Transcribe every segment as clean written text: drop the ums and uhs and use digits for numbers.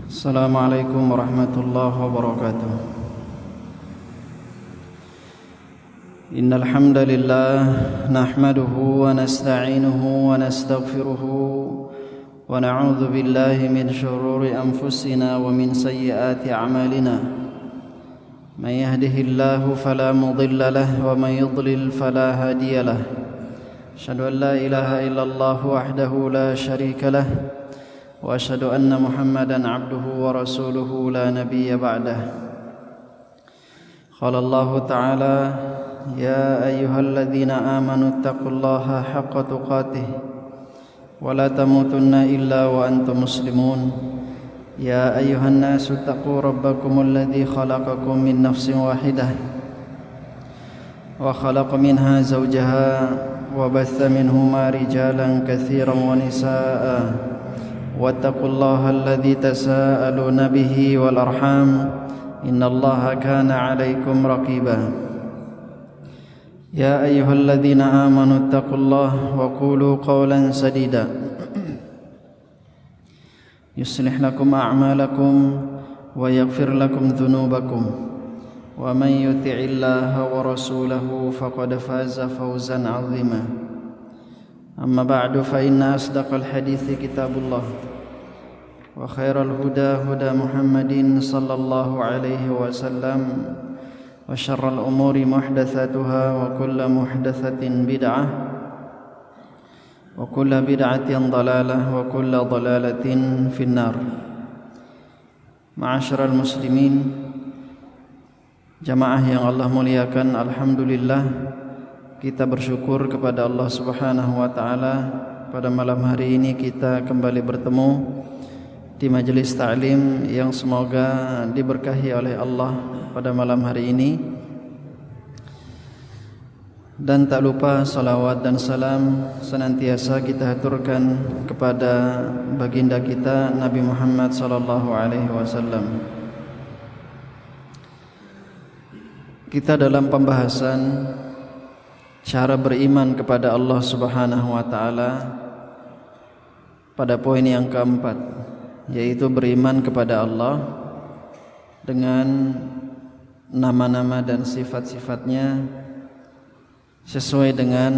Assalamualaikum warahmatullahi wabarakatuh. Innal hamdalillah nahmaduhu wa nasta'inuhu wa nastaghfiruhu wa na'udzu billahi min shururi anfusina wa min sayyiati a'malina. May yahdihillahu fala mudilla lahu wa may yudlil fala hadiya lahu. Asyhadu an la ilaha illallah wahdahu la syarika lahu وأشهد أن محمدًا عبده ورسوله لا نبي بعده. قال الله تعالى: يا أيها الذين آمنوا اتقوا الله حق تقاته ولا تموتن إلا وأنتم مسلمون. يا أيها الناس اتقوا ربكم الذي خلقكم من نفس واحدة وخلق منها زوجها وبث منهما رجالًا كثيرًا ونساءً واتقوا الله الذي تساءلون به والأرحام إن الله كان عليكم رقيبا. يا أيها الذين آمنوا اتقوا الله وقولوا قولا سديدا يصلح لكم أعمالكم ويغفر لكم ذنوبكم ومن يطع الله ورسوله فقد فاز فوزا عظيما. أما بعد فإن أصدق الحديث كتاب الله وخير الهدى هدى محمد صلى الله عليه وسلم وشر الأمور محدثاتها وكل محدثة بدعة وكل بدعة ضلالة وكل ضلالة في النار. Ma'asyiral muslimin, jamaah yang Allah muliakan, alhamdulillah kita bersyukur kepada Allah Subhanahu wa taala pada malam hari ini kita kembali bertemu di majelis ta'lim yang semoga diberkahi oleh Allah pada malam hari ini. Dan tak lupa salawat dan salam senantiasa kita haturkan kepada baginda kita Nabi Muhammad sallallahu alaihi wasallam. Kita dalam pembahasan cara beriman kepada Allah Subhanahu wa taala pada poin yang keempat, yaitu beriman kepada Allah dengan nama-nama dan sifat-sifatnya sesuai dengan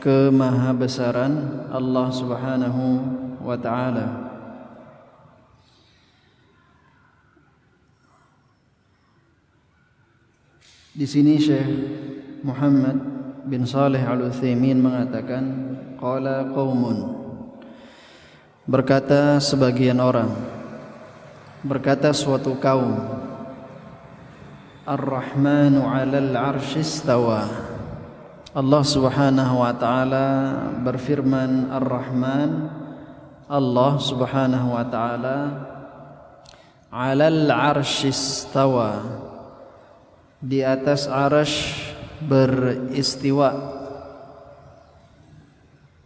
kemahabesaran Allah Subhanahu wa taala. Di sini Syekh Muhammad bin Saleh Al-Utsaimin mengatakan, qala qaumun, berkata sebagian orang, berkata suatu kaum, Ar-Rahmanu 'alal 'arsy istawa. Allah Subhanahu wa taala berfirman, Ar-Rahman, Allah Subhanahu wa taala 'alal 'arsy istawa, di atas arasy beristiwa.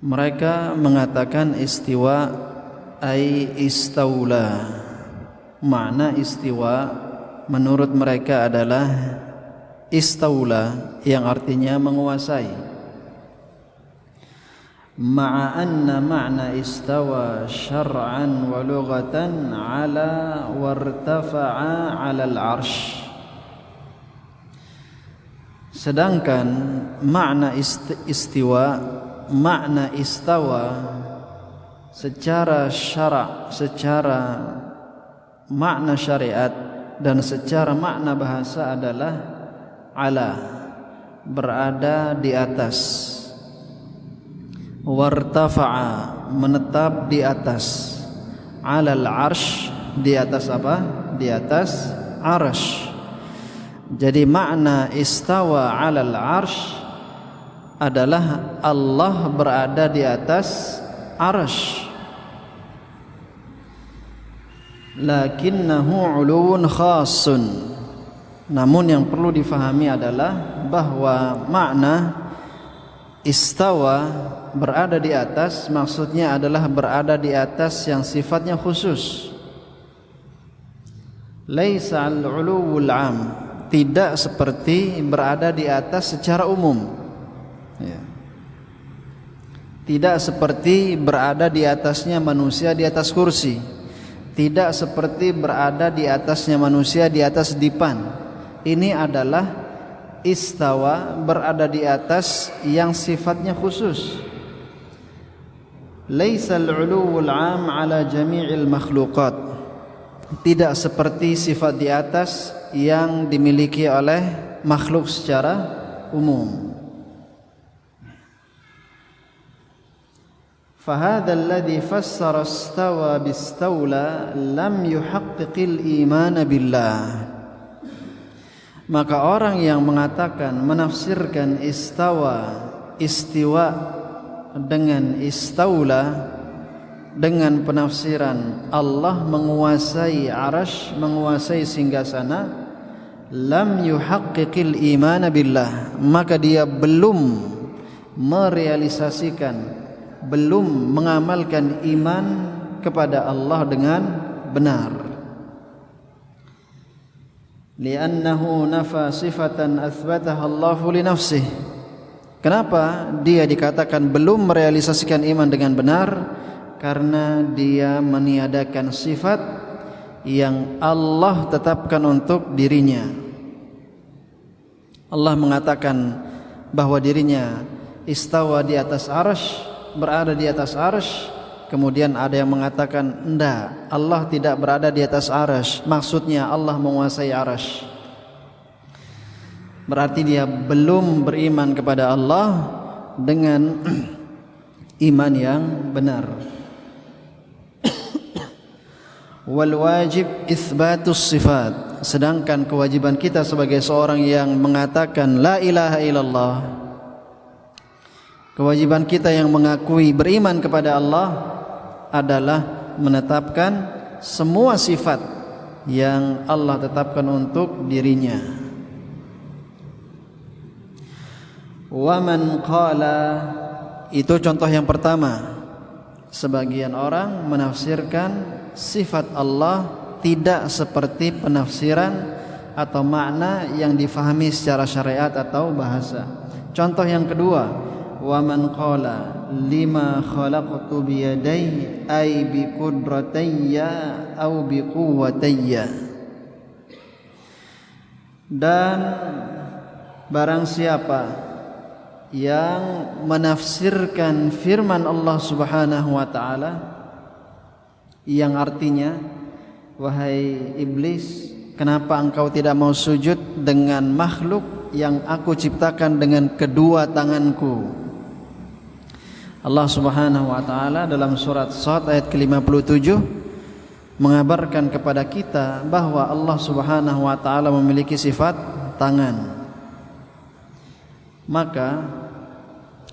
Mereka mengatakan istiwa ai istaula. Makna istiwa menurut mereka adalah istaula yang artinya menguasai. Ma'a anna ma'na istawa syar'an wa lughatan ala wartafa'a 'alal 'arsy. Sedangkan makna istiwa, makna istawa secara syara', secara makna syariat dan secara makna bahasa adalah ala, berada di atas, wartafa'a, menetap di atas, alal arsh, di atas apa? Di atas arsh. Jadi makna istawa 'alal 'arsy adalah Allah berada di atas arsy. Lakinnahu 'uluwun khassun. Namun yang perlu difahami adalah bahwa makna istawa berada di atas maksudnya adalah berada di atas yang sifatnya khusus. Laisa al-'uluwul 'am, tidak seperti berada di atas secara umum, ya. Tidak seperti berada di atasnya manusia di atas kursi. tidak seperti berada di atasnya manusia di atas dipan. Ini adalah istawa, berada di atas yang sifatnya khusus. Laisal 'uluwul 'am 'ala jami'il makhluqat. Tidak seperti sifat di atas yang dimiliki oleh makhluk secara umum. فهذا الذي فسر استوى باستولى لم يحقق الإيمان بالله. Maka orang yang mengatakan, menafsirkan istiwa dengan istaula dengan penafsiran Allah menguasai arasy, menguasai singgasana, lam yuhaqqiqil iman billah, maka dia belum merealisasikan, belum mengamalkan iman kepada Allah dengan benar. Li'annahu nafa sifatan athbataha Allahu li nafsihi. Kenapa dia dikatakan belum merealisasikan iman dengan benar? Karena dia meniadakan sifat yang Allah tetapkan untuk dirinya. Allah mengatakan bahwa dirinya istawa di atas arasy, berada di atas arasy. Kemudian ada yang mengatakan enggak, Allah tidak berada di atas arasy, maksudnya Allah menguasai arasy. Berarti dia belum beriman kepada Allah dengan iman yang benar. Wal wajib itsbatus sifat, sedangkan kewajiban kita sebagai seorang yang mengatakan la ilaha illallah, kewajiban kita yang mengakui beriman kepada Allah adalah menetapkan semua sifat yang Allah tetapkan untuk dirinya. Wa man qala, itu contoh yang pertama. Sebagian orang menafsirkan sifat Allah tidak seperti penafsiran atau makna yang difahami secara syariat atau bahasa. Contoh yang kedua, wa man qala lima khalaqtu bi yadayya ay bi qudratayya aw bi quwwatayya. Dan barang siapa yang menafsirkan firman Allah Subhanahu wa taala yang artinya, wahai iblis, kenapa engkau tidak mau sujud dengan makhluk yang aku ciptakan dengan kedua tanganku? Allah Subhanahu wa taala dalam surat Shad ayat ke-57 mengabarkan kepada kita bahwa Allah Subhanahu wa taala memiliki sifat tangan. Maka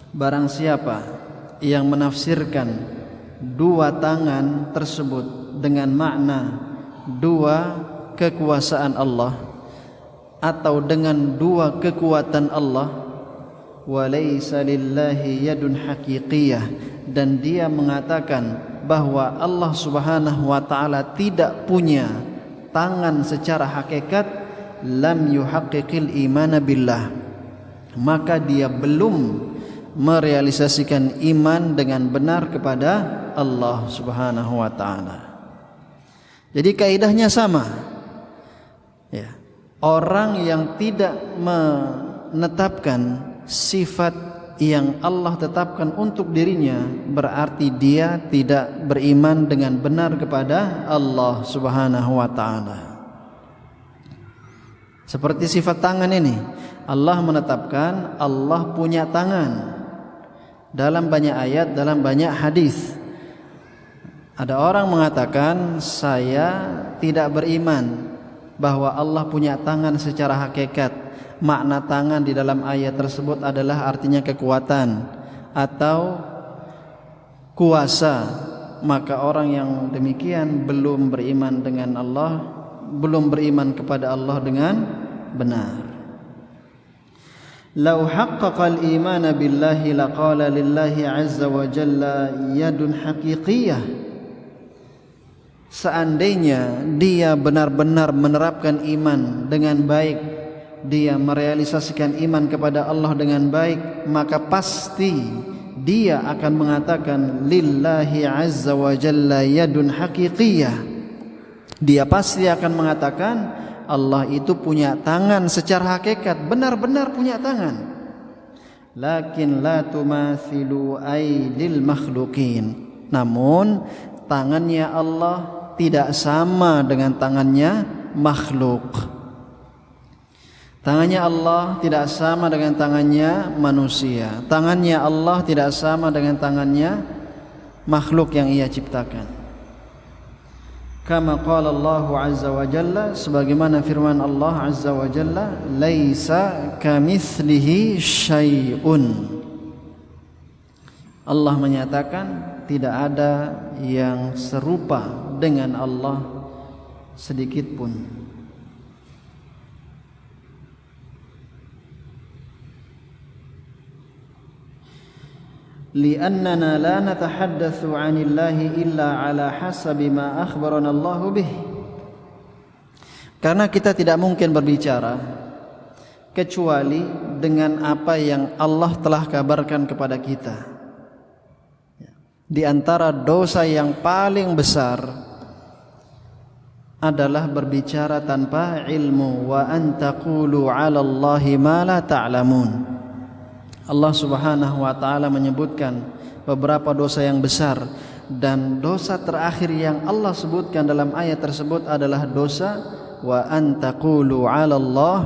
barang siapa yang menafsirkan dua tangan tersebut dengan makna dua kekuasaan Allah atau dengan dua kekuatan Allah, walaysa lillahi yadun haqiqiyah, dan dia mengatakan bahwa Allah Subhanahu wa taala tidak punya tangan secara hakikat, lam yuhaqqiqil imana billah, maka dia belum merealisasikan iman dengan benar kepada Allah Subhanahu wa taala. Jadi kaidahnya sama. Ya. Orang yang tidak menetapkan sifat yang Allah tetapkan untuk dirinya, berarti dia tidak beriman dengan benar kepada Allah Subhanahu wa taala. Seperti sifat tangan ini, Allah menetapkan Allah punya tangan dalam banyak ayat, dalam banyak hadis. Ada orang mengatakan, saya tidak beriman bahwa Allah punya tangan secara hakikat. Makna tangan di dalam ayat tersebut adalah artinya kekuatan atau kuasa. Maka orang yang demikian belum beriman dengan Allah, belum beriman kepada Allah dengan benar. Lau haqqaqal imana billahi laqala lillahi azza wa jalla yadun haqiqiyah. Seandainya dia benar-benar menerapkan iman dengan baik, dia merealisasikan iman kepada Allah dengan baik, maka pasti dia akan mengatakan lillahi azza wa jalla yadun haqiqiyah. Dia pasti akan mengatakan Allah itu punya tangan secara hakikat, benar-benar punya tangan. Lakin la tumathilu aidil makhluqin. Namun tangannya Allah tidak sama dengan tangannya makhluk. Tangannya Allah tidak sama dengan tangannya manusia. Tangannya Allah tidak sama dengan tangannya makhluk yang Ia ciptakan. Kama qala Allah azza wa jalla, sebagaimana firman Allah azza wa jalla, laisa kamitslihi syai'un. Allah menyatakan tidak ada yang serupa dengan Allah sedikit pun. Li'annana la natahaddatsu 'anillahi illa 'ala hasabi ma akhbarana Allah bih. Karena kita tidak mungkin berbicara kecuali dengan apa yang Allah telah kabarkan kepada kita. Di antara dosa yang paling besar adalah berbicara tanpa ilmu, wa an taqulu 'ala Allahi ma la ta'lamun. Allah Subhanahu wa taala menyebutkan beberapa dosa yang besar, dan dosa terakhir yang Allah sebutkan dalam ayat tersebut adalah dosa wa an taqulu 'ala Allah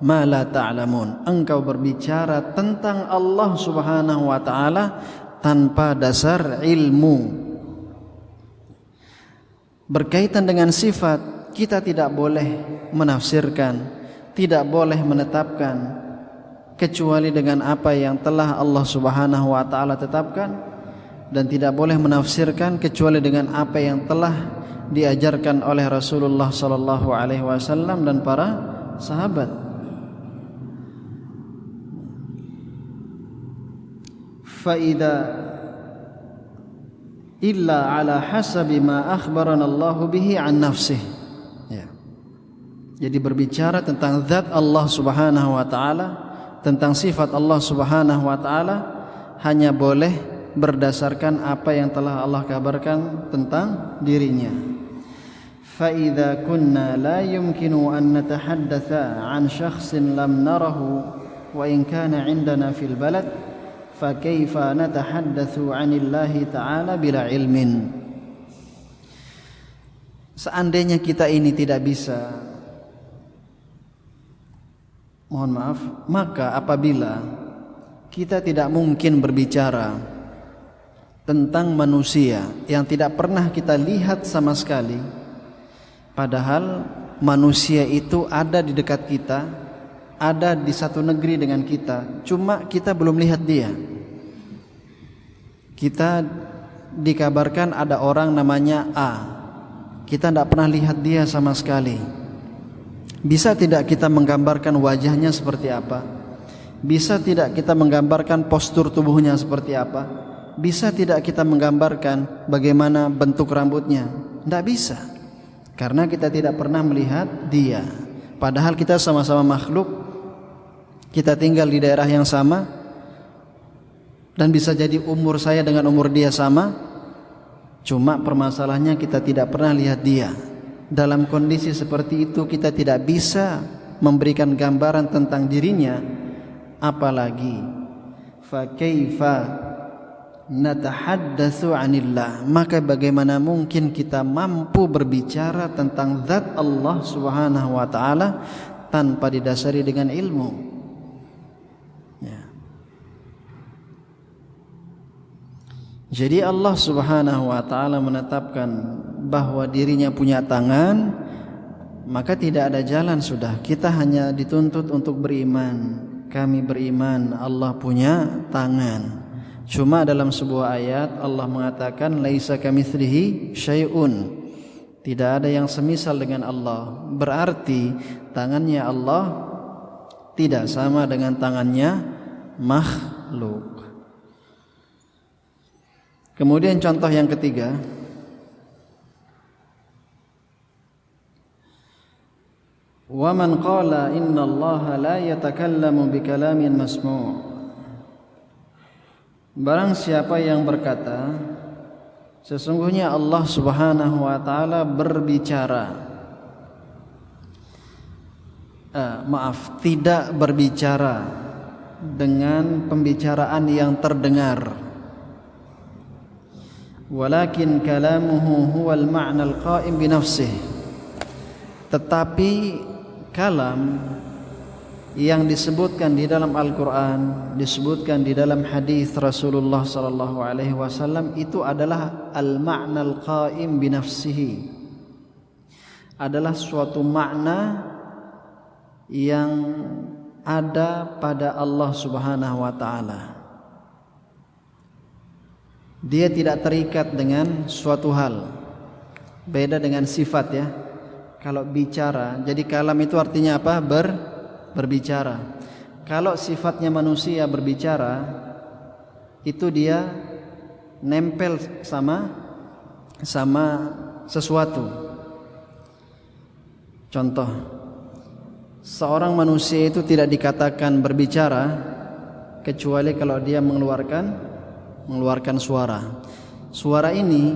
ma la ta'lamun. Engkau berbicara tentang Allah Subhanahu wa taala tanpa dasar ilmu. Berkaitan dengan sifat, kita tidak boleh menafsirkan, tidak boleh menetapkan kecuali dengan apa yang telah Allah Subhanahu wa taala tetapkan, dan tidak boleh menafsirkan kecuali dengan apa yang telah diajarkan oleh Rasulullah sallallahu alaihi wasallam dan para sahabat. Fa idza illa ala hasabi ma akhbarana Allah bihi an nafsihi. Ya. Jadi berbicara tentang zat Allah Subhanahu wa taala, tentang sifat Allah Subhanahu wa taala, hanya boleh berdasarkan apa yang telah Allah kabarkan tentang dirinya. Fa idza kunna la yumkinu an natahaddatsa an syakhsin lam narahu wa in kana 'indana fil balad, fa kaifa natahaddatsu 'anillahi ta'ala bila ilmin. Seandainya kita ini tidak bisa, mohon maaf, maka apabila kita tidak mungkin berbicara tentang manusia yang tidak pernah kita lihat sama sekali, padahal manusia itu ada di dekat kita, ada di satu negeri dengan kita, cuma kita belum lihat dia. Kita dikabarkan ada orang namanya A, kita tidak pernah lihat dia sama sekali. Bisa tidak kita menggambarkan wajahnya seperti apa? Bisa tidak kita menggambarkan postur tubuhnya seperti apa? Bisa tidak kita menggambarkan bagaimana bentuk rambutnya? Tidak bisa, karena kita tidak pernah melihat dia. Padahal kita sama-sama makhluk, kita tinggal di daerah yang sama, dan bisa jadi umur saya dengan umur dia sama. Cuma permasalahannya kita tidak pernah lihat dia. Dalam kondisi seperti itu kita tidak bisa memberikan gambaran tentang dirinya, apalagi fa kaifa natahaddatsu 'anillah, maka bagaimana mungkin kita mampu berbicara tentang zat Allah Subhanahu wa taala tanpa didasari dengan ilmu. Ya. Jadi Allah Subhanahu wa taala menetapkan bahwa dirinya punya tangan, maka tidak ada jalan sudah. Kita hanya dituntut untuk beriman. Kami beriman Allah punya tangan. Cuma dalam sebuah ayat Allah mengatakan laisa kamitslihi syai'un. Tidak ada yang semisal dengan Allah. Berarti tangannya Allah tidak sama dengan tangannya makhluk. Kemudian contoh yang ketiga, wa man qala inna Allah la yatakallamu bi kalamin masmu'. Barang siapa yang berkata Sesungguhnya Allah Subhanahu wa taala berbicara. Tidak berbicara dengan pembicaraan yang terdengar. Walakin kalamuhu huwal ma'na al-qa'im bi nafsihi. Tetapi kalam yang disebutkan di dalam Al-Qur'an, disebutkan di dalam hadis Rasulullah sallallahu alaihi wasallam itu adalah al-ma'na al-qa'im bi nafsihi. Adalah suatu makna yang ada pada Allah Subhanahu wa taala. Dia tidak terikat dengan suatu hal. Beda dengan sifat ya. Kalau bicara, jadi kalam itu artinya apa? Berbicara. Kalau sifatnya manusia berbicara, itu dia nempel sama sesuatu. Contoh, seorang manusia itu tidak dikatakan berbicara kecuali kalau dia mengeluarkan suara. Suara ini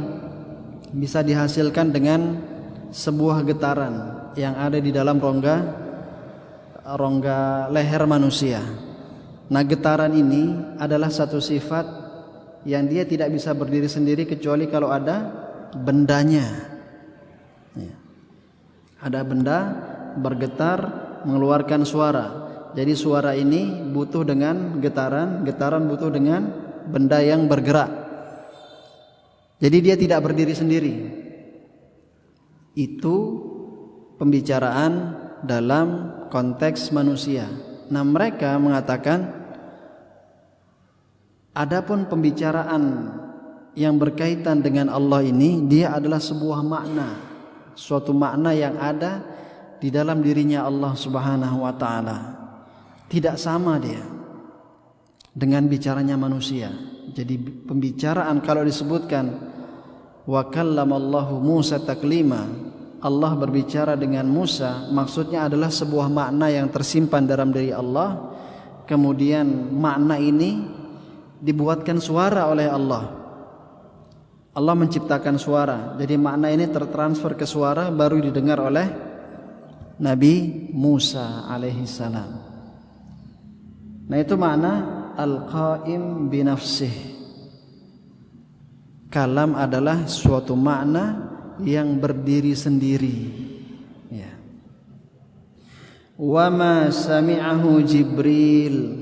bisa dihasilkan dengan sebuah getaran yang ada di dalam rongga leher manusia. Nah, getaran ini adalah satu sifat yang dia tidak bisa berdiri sendiri kecuali kalau ada bendanya. Ada benda bergetar mengeluarkan suara. Jadi suara ini butuh dengan getaran, getaran butuh dengan benda yang bergerak. Jadi dia tidak berdiri sendiri. Itu pembicaraan dalam konteks manusia. Nah, mereka mengatakan adapun pembicaraan yang berkaitan dengan Allah ini, dia adalah sebuah makna, suatu makna yang ada di dalam dirinya Allah Subhanahu wa taala. Tidak sama dia dengan bicaranya manusia. Jadi pembicaraan kalau disebutkan wa kallamallahu Musa taklima, Allah berbicara dengan Musa, maksudnya adalah sebuah makna yang tersimpan dalam diri Allah. Kemudian makna ini dibuatkan suara oleh Allah. Allah menciptakan suara. Jadi makna ini tertransfer ke suara baru didengar oleh Nabi Musa alaihi salam. Nah, itu makna al-qa'im bi nafsihi. Kalam adalah suatu makna yang berdiri sendiri. Ya. Wa ma sami'ahu Jibril.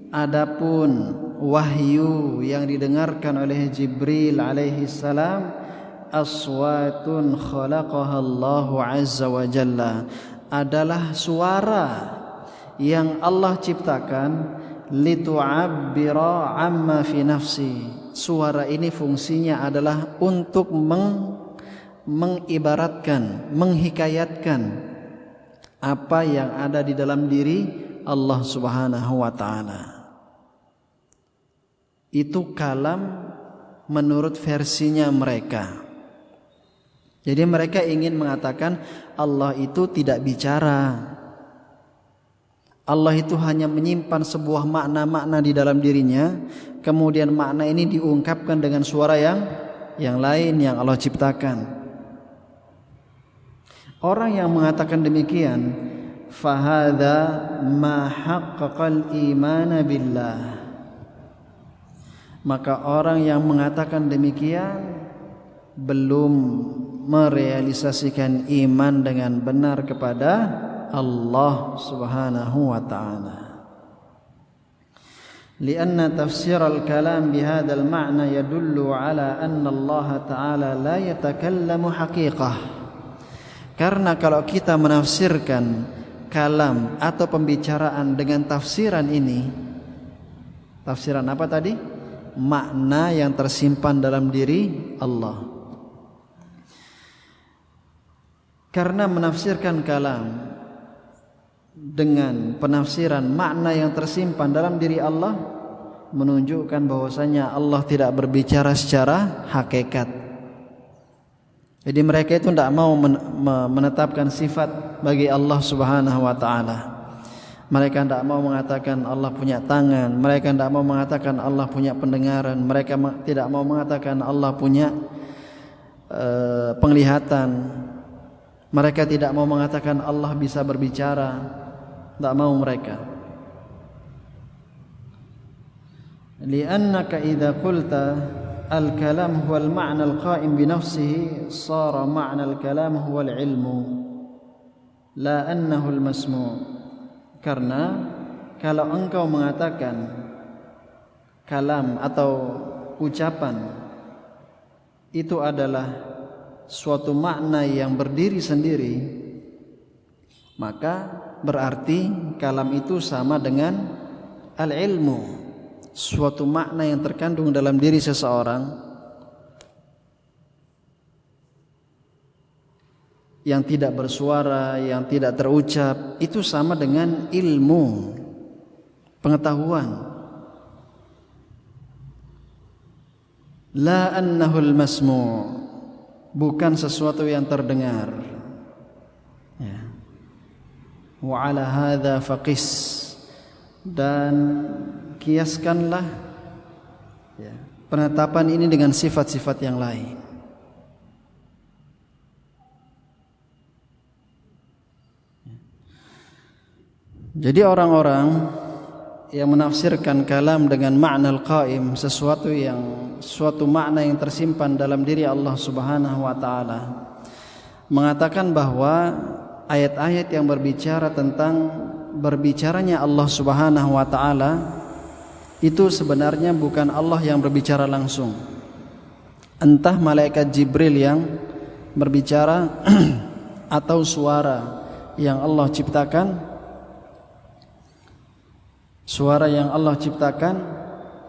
Adapun wahyu yang didengarkan oleh Jibril alaihi salam, aswatun khalaqaha Allahu azza wa jalla, adalah suara yang Allah ciptakan litu'abbira amma fi nafsi. Suara ini fungsinya adalah untuk mengibaratkan, menghikayatkan apa yang ada di dalam diri Allah Subhanahu wa taala. Itu kalam menurut versinya mereka. Jadi mereka ingin mengatakan Allah itu tidak bicara. Allah itu hanya menyimpan sebuah makna-makna di dalam dirinya, kemudian makna ini diungkapkan dengan suara yang lain yang Allah ciptakan. Orang yang mengatakan demikian, fahadha ma haqqaqal imana billah. Maka orang yang mengatakan demikian belum merealisasikan iman dengan benar kepada Allah Subhanahu wa ta'ala. Lianna tafsir al-kalam bihadha al-ma'na yadullu ala anna Allah ta'ala la yatakallamu haqiqah. Karena kalau kita menafsirkan kalam atau pembicaraan dengan tafsiran ini, tafsiran apa tadi? Makna yang tersimpan dalam diri Allah. Karena menafsirkan kalam dengan penafsiran makna yang tersimpan dalam diri Allah menunjukkan bahwasanya Allah tidak berbicara secara hakikat. Jadi mereka itu tidak mau menetapkan sifat bagi Allah Subhanahu wa ta'ala. Mereka tidak mau mengatakan Allah punya tangan. Mereka tidak mau mengatakan Allah punya pendengaran. Mereka tidak mau mengatakan Allah punya penglihatan. Mereka tidak mau mengatakan Allah bisa berbicara, tidak mau mereka. Li'annaka idza qulta al-kalam huwa al-ma'na al-qa'im bi nafsihi sara ma'na al-kalam huwa al-ilmu la annahu al-masmu'. Karena kalau engkau mengatakan kalam atau ucapan itu adalah suatu makna yang berdiri sendiri, maka berarti kalam itu sama dengan al-ilmu, suatu makna yang terkandung dalam diri seseorang yang tidak bersuara, yang tidak terucap, itu sama dengan ilmu, pengetahuan. La annahul masmu', bukan sesuatu yang terdengar. Ya. Wa ala hadza faqis, dan kiaskanlah ya, penetapan ini dengan sifat-sifat yang lain. Jadi orang-orang yang menafsirkan kalam dengan makna al-qaim, suatu makna yang tersimpan dalam diri Allah Subhanahu wa taala, mengatakan bahwa ayat-ayat yang berbicara tentang berbicaranya Allah Subhanahu wa taala itu sebenarnya bukan Allah yang berbicara langsung. Entah malaikat Jibril yang berbicara atau suara yang Allah ciptakan, suara yang Allah ciptakan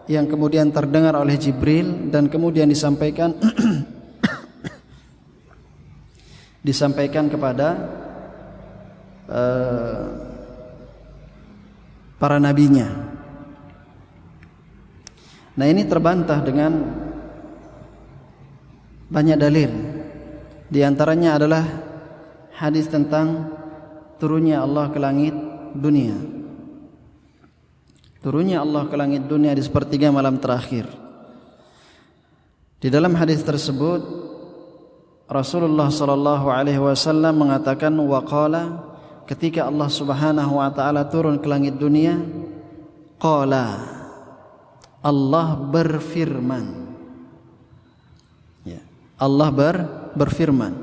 yang kemudian terdengar oleh Jibril dan kemudian disampaikan disampaikan kepada para nabinya. Nah, ini terbantah dengan banyak dalil. Di antaranya adalah hadis tentang turunnya Allah ke langit dunia. Turunnya Allah ke langit dunia di sepertiga malam terakhir. Di dalam hadis tersebut Rasulullah sallallahu alaihi wasallam mengatakan, waqala, ketika Allah Subhanahu wa taala turun ke langit dunia, qala, Allah berfirman. Ya, Allah berfirman.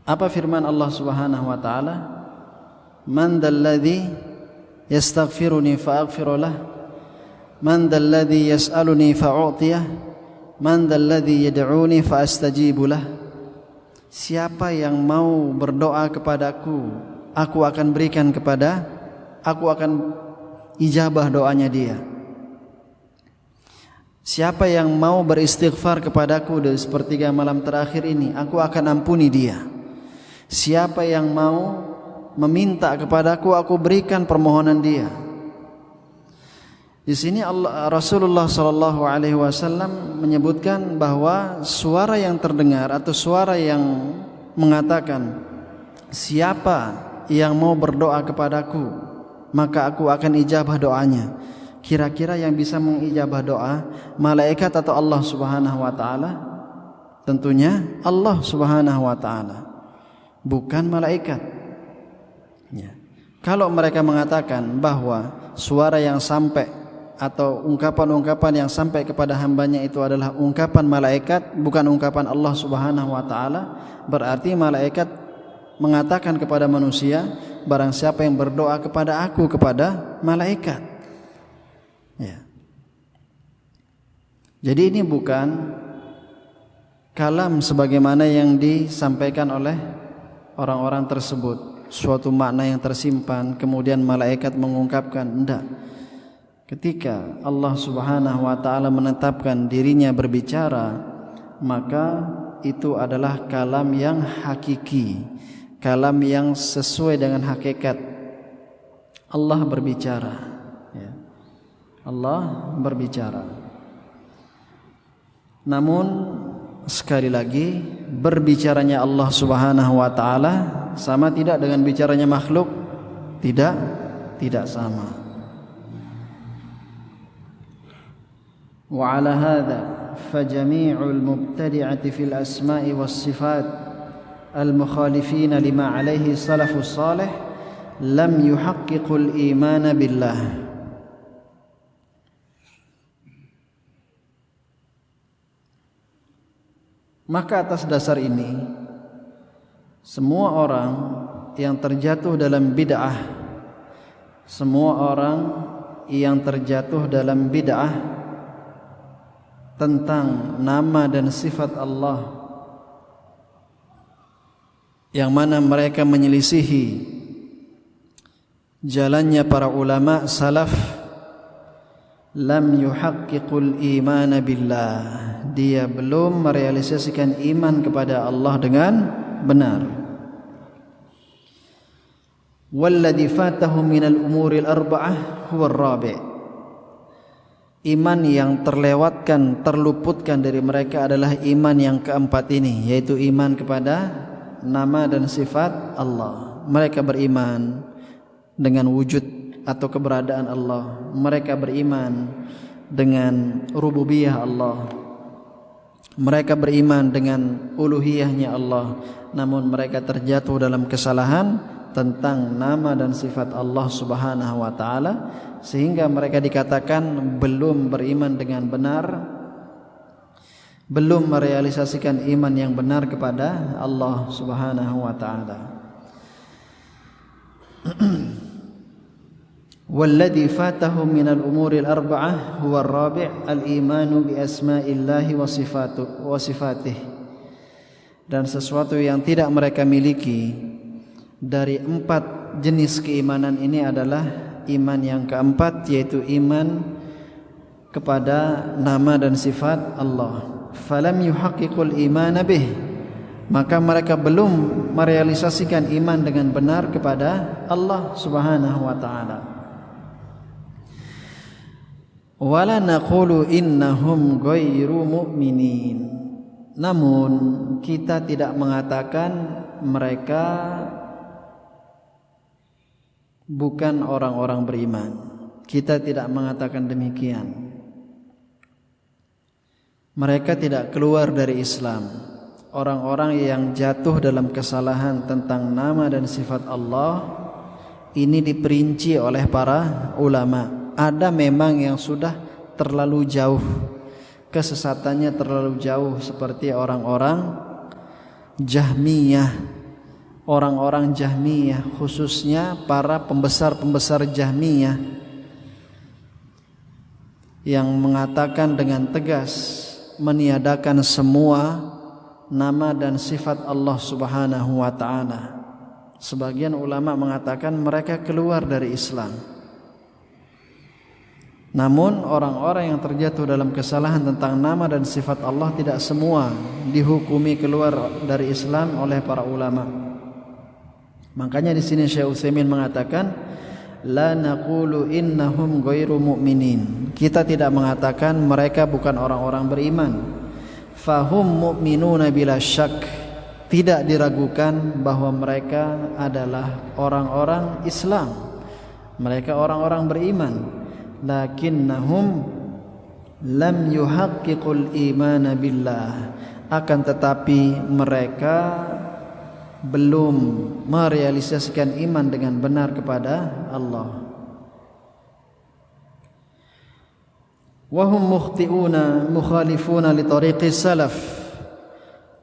Apa firman Allah Subhanahu wa taala? Man dzalladzi yastaghfiruni fa'aghfiru lah, man dzalladzi yas'aluni fa'u'tiyah, man dzalladzi yad'uni fa'astajibu lah. Siapa yang mau berdoa kepadaku, aku akan berikan aku akan ijabah doanya dia. Siapa yang mau beristighfar kepadaku di sepertiga malam terakhir ini, aku akan ampuni dia. Siapa yang mau meminta kepadaku, aku berikan permohonan dia. Di sini Rasulullah sallallahu alaihi wasallam menyebutkan bahwa suara yang terdengar atau suara yang mengatakan, siapa yang mau berdoa kepadaku, maka aku akan ijabah doanya. Kira-kira yang bisa mengijabah doa, malaikat atau Allah Subhanahu wa taala? Tentunya Allah Subhanahu wa taala, bukan malaikat. Ya. Kalau mereka mengatakan bahwa suara yang sampai atau ungkapan-ungkapan yang sampai kepada hambanya itu adalah ungkapan malaikat, bukan ungkapan Allah Subhanahu wa taala, berarti malaikat mengatakan kepada manusia, barang siapa yang berdoa kepada aku, kepada malaikat. Ya. Jadi ini bukan kalam sebagaimana yang disampaikan oleh orang-orang tersebut, suatu makna yang tersimpan kemudian malaikat mengungkapkan. Tidak. Ketika Allah Subhanahu wa taala menetapkan dirinya berbicara, maka itu adalah kalam yang hakiki, kalam yang sesuai dengan hakikat. Allah berbicara, ya. Allah berbicara. Namun sekali lagi, berbicaranya Allah Subhanahu wa taala sama tidak dengan bicaranya makhluk? Tidak sama. Wa ala hadza فجميع المبتدعة في الأسماء والصفات المخالفين لما عليه السلف الصالح لم يحققوا الإيمان بالله. Maka atas dasar ini, semua orang yang terjatuh dalam bid'ah, semua orang yang terjatuh dalam bid'ah tentang nama dan sifat Allah, yang mana mereka menyelisihi jalannya para ulama salaf, lam yuhaqqiqul imana billah, dia belum merealisasikan iman kepada Allah dengan benar. Walladhi fatahu minal umuril arba'ah huwa ar-rabi', iman yang terlewatkan, terluputkan dari mereka adalah iman yang keempat ini, yaitu iman kepada nama dan sifat Allah. Mereka beriman dengan wujud atau keberadaan Allah, mereka beriman dengan rububiyah Allah, mereka beriman dengan uluhiyahnya Allah, namun mereka terjatuh dalam kesalahan tentang nama dan sifat Allah Subhanahu wa taala, sehingga mereka dikatakan belum beriman dengan benar, belum merealisasikan iman yang benar kepada Allah Subhanahu wa taala. Walladhi fatahu minal umuril arba'ah huwa ar-rabi' al-imanu bi asma'illahi wa sifatih, dan sesuatu yang tidak mereka miliki dari 4 jenis keimanan ini adalah iman yang keempat, yaitu iman kepada nama dan sifat Allah. Falam yuhaqqiqul imana bih, maka mereka belum merealisasikan iman dengan benar kepada Allah Subhanahu wa taala. Wala naqulu innahum ghairu mu'minin, namun kita tidak mengatakan mereka bukan orang-orang beriman. Kita tidak mengatakan demikian. Mereka tidak keluar dari Islam. Orang-orang yang jatuh dalam kesalahan tentang nama dan sifat Allah ini diperinci oleh para ulama. Ada memang yang sudah terlalu jauh, kesesatannya terlalu jauh, seperti orang-orang Jahmiyah. Orang-orang Jahmiyah, khususnya para pembesar-pembesar Jahmiyah, yang mengatakan dengan tegas meniadakan semua nama dan sifat Allah Subhanahu wa taala. Sebagian ulama mengatakan mereka keluar dari Islam. Namun orang-orang yang terjatuh dalam kesalahan tentang nama dan sifat Allah tidak semua dihukumi keluar dari Islam oleh para ulama. Makanya di sini Syekh Utsaimin mengatakan la naqulu innahum ghairu mu'minin. Kita tidak mengatakan mereka bukan orang-orang beriman. Fahum mu'minuna bila syak. Tidak diragukan bahwa mereka adalah orang-orang Islam. Mereka orang-orang beriman. Lakinnahum lam yuhaqqiqul imana billah. Akan tetapi mereka belum merealisasikan iman dengan benar kepada Allah. Wahum mukhti'una mukhalifuna li tariqis salaf.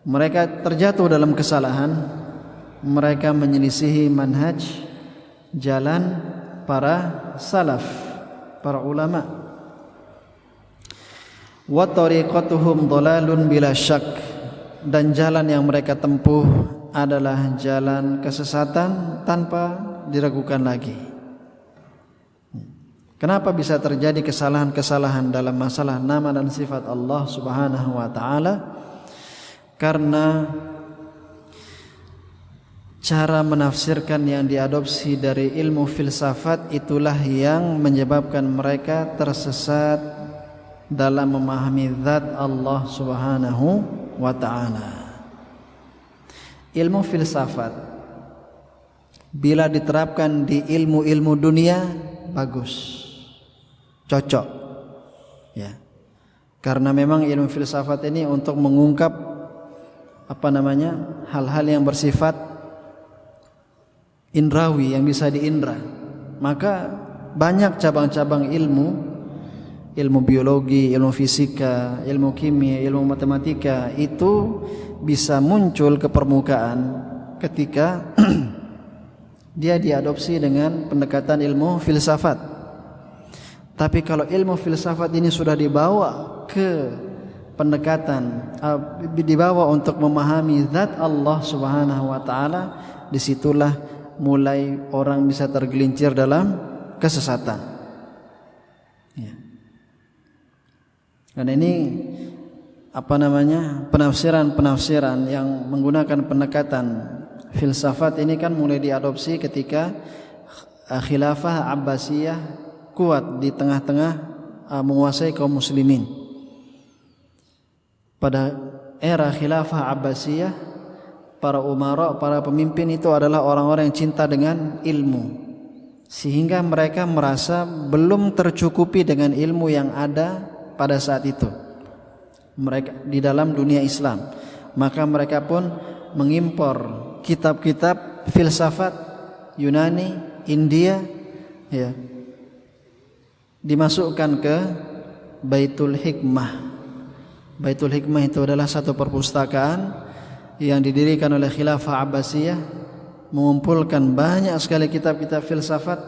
Mereka terjatuh dalam kesalahan, mereka menyelisihi manhaj, jalan para salaf, para ulama. Wa tariqatuhum dhalalun bila syak, dan jalan yang mereka tempuh adalah jalan kesesatan tanpa diragukan lagi. Kenapa bisa terjadi kesalahan-kesalahan dalam masalah nama dan sifat Allah Subhanahu wa taala? Karena cara menafsirkan yang diadopsi dari ilmu filsafat itulah yang menyebabkan mereka tersesat dalam memahami zat Allah Subhanahu wa taala. Ilmu filsafat bila diterapkan di ilmu-ilmu dunia bagus, cocok, ya. Karena memang ilmu filsafat ini untuk mengungkap hal-hal yang bersifat indrawi, yang bisa diindra. Maka banyak cabang-cabang ilmu biologi, ilmu fisika, ilmu kimia, ilmu matematika itu bisa muncul ke permukaan ketika dia diadopsi dengan pendekatan ilmu filsafat. Tapi kalau ilmu filsafat ini sudah dibawa ke pendekatan, dibawa untuk memahami zat Allah Subhanahu wa taala, disitulah mulai orang bisa tergelincir dalam kesesatan. Ya. Dan ini penafsiran yang menggunakan pendekatan filsafat ini kan mulai diadopsi ketika khilafah Abbasiyah kuat di tengah-tengah menguasai kaum muslimin. Pada era khilafah Abbasiyah, para umara, para pemimpin itu adalah orang-orang yang cinta dengan ilmu, sehingga mereka merasa belum tercukupi dengan ilmu yang ada pada saat itu mereka di dalam dunia Islam. Maka mereka pun mengimpor kitab-kitab filsafat Yunani, India, ya, dimasukkan ke Baitul Hikmah. Baitul Hikmah itu adalah satu perpustakaan yang didirikan oleh Khilafah Abbasiyah, mengumpulkan banyak sekali kitab-kitab filsafat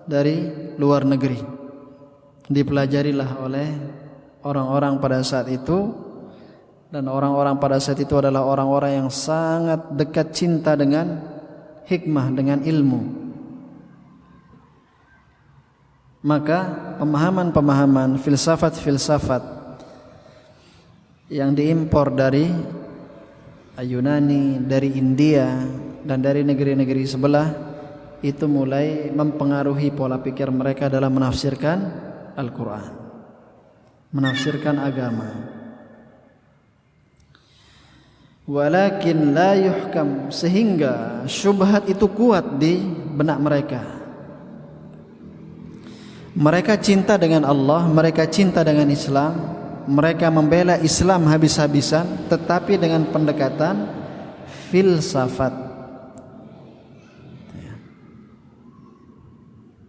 dari luar negeri. Dipelajarilah oleh orang-orang pada saat itu, dan orang-orang pada saat itu adalah orang-orang yang sangat dekat cinta dengan hikmah, dengan ilmu. Maka pemahaman-pemahaman filsafat-filsafat yang diimpor dari Yunani, dari India, dan dari negeri-negeri sebelah itu mulai mempengaruhi pola pikir mereka dalam menafsirkan Al-Quran, menafsirkan agama. Walakin la yuhkam, sehingga syubhat itu kuat di benak mereka. Mereka cinta dengan Allah, mereka cinta dengan Islam, mereka membela Islam habis-habisan, tetapi dengan pendekatan filsafat,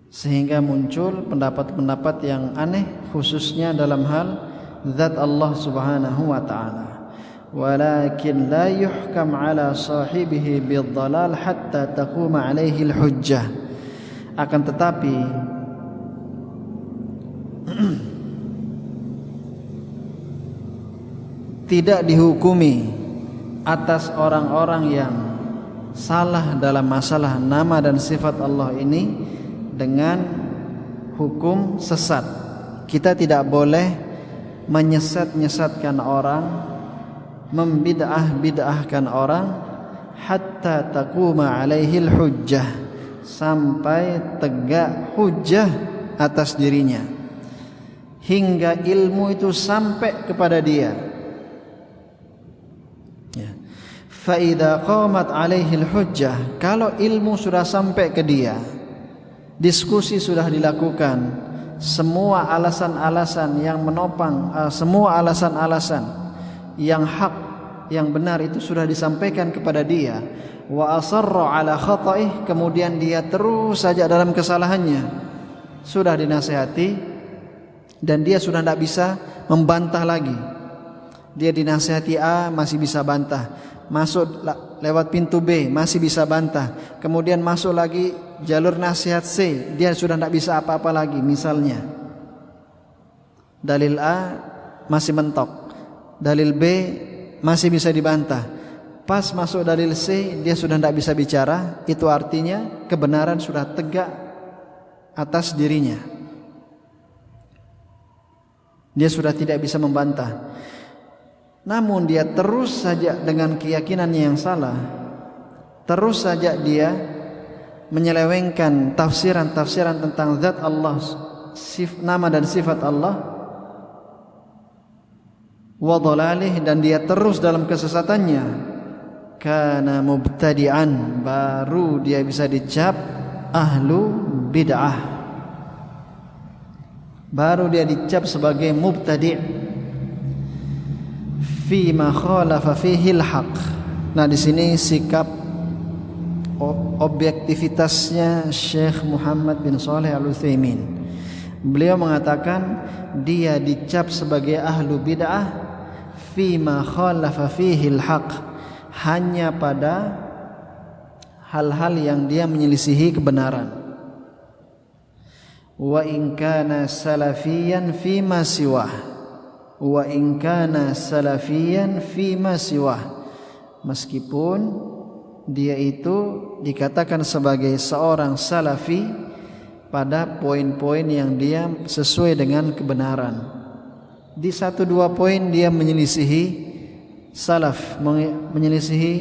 sehingga muncul pendapat-pendapat yang aneh, khususnya dalam hal zat Allah Subhanahu wa ta'ala. Walakin la yuhkam ala sahibihi bidhalal hatta taquma alaihi al-hujjah. Akan tetapi tidak dihukumi atas orang-orang yang salah dalam masalah nama dan sifat Allah ini dengan hukum sesat. Kita tidak boleh menyesat-nyesatkan orang, membid'ah-bid'ahkan orang, hatta taquma alaihil hujjah, sampai tegak hujjah atas dirinya, hingga ilmu itu sampai kepada dia. Ya. Fa idza qamat alaihil hujjah, kalau ilmu sudah sampai ke dia, diskusi sudah dilakukan, semua alasan-alasan yang menopang, semua alasan-alasan yang hak, yang benar itu sudah disampaikan kepada dia, wa asarra ala khata'ih, kemudian dia terus saja dalam kesalahannya, sudah dinasihati dan dia sudah tidak bisa membantah lagi. Dia dinasihati A masih bisa bantah, masuk lewat pintu B masih bisa bantah, kemudian masuk lagi jalur nasihat C, dia sudah tidak bisa apa-apa lagi. Misalnya dalil A masih mentok, dalil B masih bisa dibantah, pas masuk dalil C dia sudah tidak bisa bicara. Itu artinya kebenaran sudah tegak atas dirinya, dia sudah tidak bisa membantah. Namun dia terus saja dengan keyakinannya yang salah, terus saja dia menyelewengkan tafsiran-tafsiran tentang zat Allah, nama dan sifat Allah, wa dhalalih, dan dia terus dalam kesesatannya, kana mubtadi'an, baru dia bisa dicap ahlu bid'ah, baru dia dicap sebagai mubtadi'. fi ma khalafa fihi al-haq. Nah, di sini sikap objektivitasnya Syekh Muhammad bin Shalih Al-Utsaimin. Beliau mengatakan dia dicap sebagai ahlu bid'ah fi ma khalafa fihi al-haq, hanya pada hal-hal yang dia menyelisihi kebenaran. Wa in kana salafiyan fi ma siwah, wa in kana salafiyan fi ma siwah, meskipun dia itu dikatakan sebagai seorang salafi pada poin-poin yang dia sesuai dengan kebenaran. Di 1-2 poin dia menyelisihi salaf, menyelisihi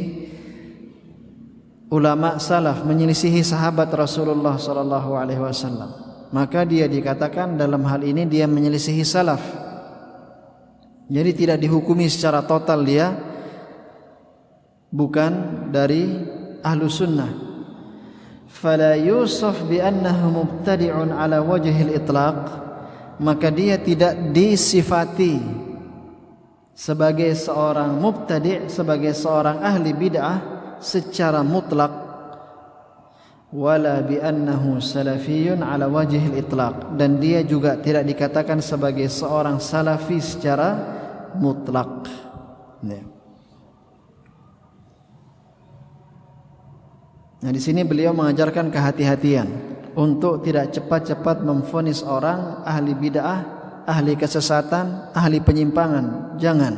ulama salaf, menyelisihi sahabat Rasulullah sallallahu alaihi wasallam, maka dia dikatakan dalam hal ini dia menyelisihi salaf. Jadi tidak dihukumi secara total dia bukan dari ahlu sunnah. Fala yusaf bi annahu mubtadi'un ala wajhil itlaq, maka dia tidak disifati sebagai seorang mubtadi', sebagai seorang ahli bid'ah secara mutlak, wala bi annahu salafiyun ala wajhil itlaq, dan dia juga tidak dikatakan sebagai seorang salafi secara mutlak. Nah, di sini beliau mengajarkan kehati-hatian untuk tidak cepat-cepat memvonis orang ahli bid'ah, ahli kesesatan, ahli penyimpangan. Jangan.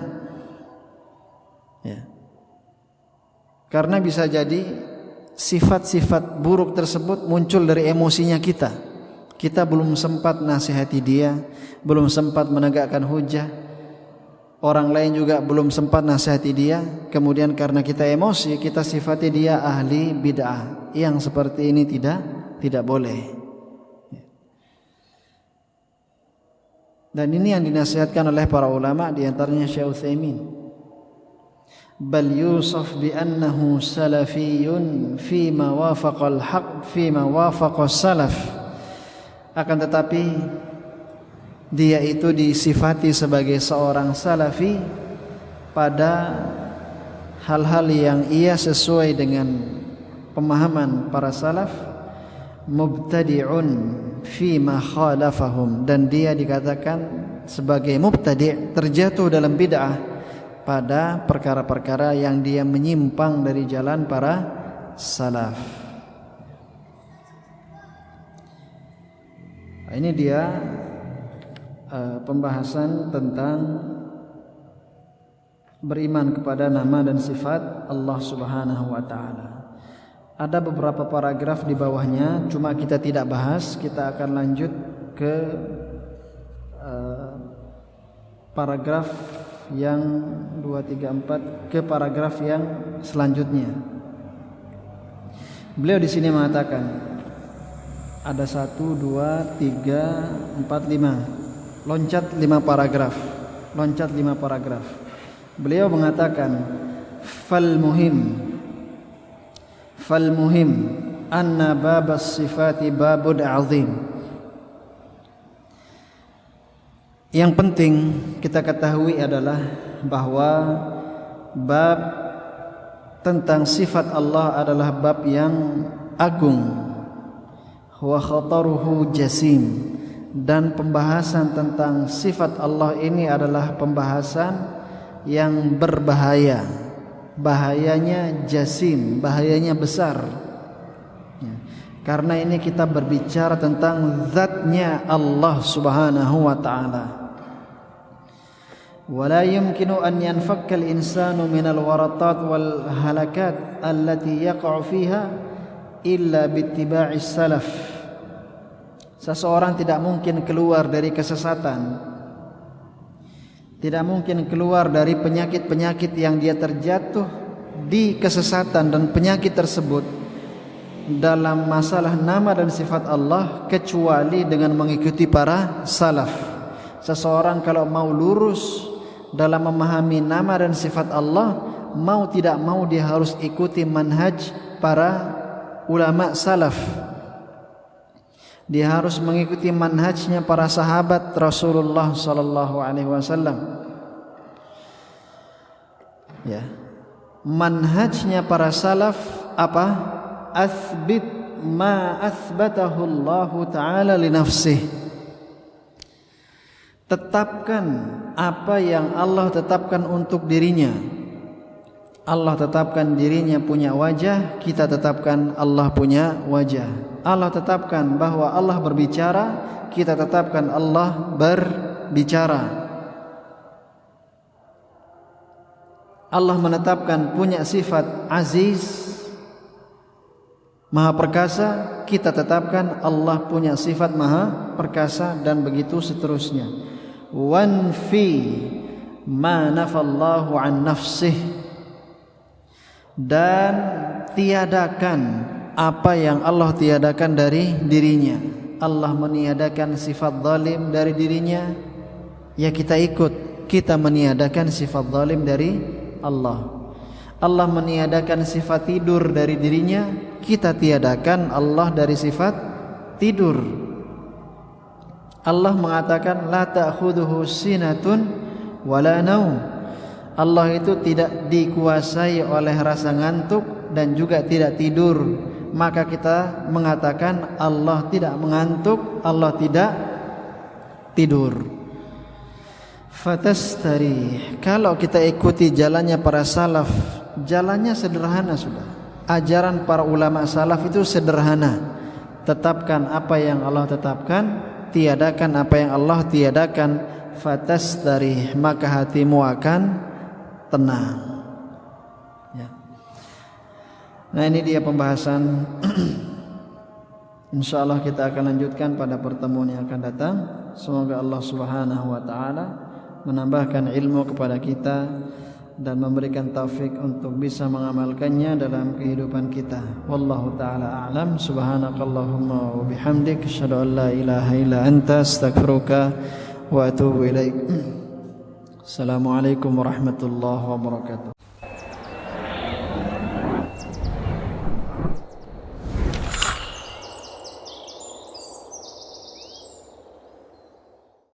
Ya. Karena bisa jadi sifat-sifat buruk tersebut muncul dari emosinya kita. Kita belum sempat nasihati dia, belum sempat menegakkan hujah. Orang lain juga belum sempat nasihati dia, kemudian karena kita emosi kita sifati dia ahli bid'ah. Yang seperti ini tidak boleh. Dan ini yang dinasihatkan oleh para ulama, di antaranya Syekh Utsaimin. Bal yusaf bi annahu salafiyun fi ma wafaqa al-haq fi ma wafaqa salaf. Akan tetapi dia itu disifati sebagai seorang salafi pada hal-hal yang ia sesuai dengan pemahaman para salaf, mubtadi'un fi ma khalafahum, dan dia dikatakan sebagai mubtadi', terjatuh dalam bid'ah pada perkara-perkara yang dia menyimpang dari jalan para salaf. Ini dia pembahasan tentang beriman kepada nama dan sifat Allah Subhanahu wa taala. Ada beberapa paragraf di bawahnya, cuma kita tidak bahas. Kita akan lanjut ke paragraf yang 2, 3, 4, ke paragraf yang selanjutnya. Beliau di sini mengatakan ada 1, 2, 3, 4, 5. Loncat 5 paragraf. Beliau mengatakan fal muhim anna babas sifati babud azim. Yang penting kita ketahui adalah bahwa bab tentang sifat Allah adalah bab yang agung, wa khataruhu jasim, dan pembahasan tentang sifat Allah ini adalah pembahasan yang berbahaya. Bahayanya jasim, bahayanya besar. Karena ini kita berbicara tentang zatnya Allah Subhanahu wa ta'ala. Wala yumkinu an yanfakka al-insanu minal waratat wal halakat allati yaqa'u fiha illa bittiba'is salaf. Seseorang tidak mungkin keluar dari kesesatan, tidak mungkin keluar dari penyakit-penyakit yang dia terjatuh di kesesatan dan penyakit tersebut dalam masalah nama dan sifat Allah kecuali dengan mengikuti para salaf. Seseorang kalau mau lurus dalam memahami nama dan sifat Allah, mau tidak mau dia harus ikuti manhaj para ulama salaf. Dia harus mengikuti manhajnya para sahabat Rasulullah sallallahu alaihi wasallam. Ya. Manhajnya para salaf apa? Athbit ma athbatahu Allah Ta'ala li nafsih. Tetapkan apa yang Allah tetapkan untuk dirinya. Allah tetapkan dirinya punya wajah, kita tetapkan Allah punya wajah. Allah tetapkan bahwa Allah berbicara, kita tetapkan Allah berbicara. Allah menetapkan punya sifat aziz, maha perkasa, kita tetapkan Allah punya sifat maha perkasa, dan begitu seterusnya. Wanfi ma nafallahu an nafsih, dan tiadakan apa yang Allah tiadakan dari dirinya. Allah meniadakan sifat zalim dari dirinya, ya kita ikut, kita meniadakan sifat zalim dari Allah. Allah meniadakan sifat tidur dari dirinya, kita tiadakan Allah dari sifat tidur. Allah mengatakan la ta'khudhuhu sinatun wala naum. Allah itu tidak dikuasai oleh rasa ngantuk dan juga tidak tidur. Maka kita mengatakan Allah tidak mengantuk, Allah tidak tidur. Fatastari, kalau kita ikuti jalannya para salaf, jalannya sederhana sudah. Ajaran para ulama salaf itu sederhana. Tetapkan apa yang Allah tetapkan, tiadakan apa yang Allah tiadakan. Fatastari, maka hatimu akan tenang. Ya. Nah, ini dia pembahasan. InsyaAllah kita akan lanjutkan pada pertemuan yang akan datang. Semoga Allah Subhanahu wa ta'ala menambahkan ilmu kepada kita dan memberikan taufik untuk bisa mengamalkannya dalam kehidupan kita. Wallahu ta'ala a'lam. Subhanakallahumma wa bihamdik, asyhadu an la ilaha illa anta, astaghfiruka wa atubu ilaik. Assalamualaikum warahmatullahi wabarakatuh.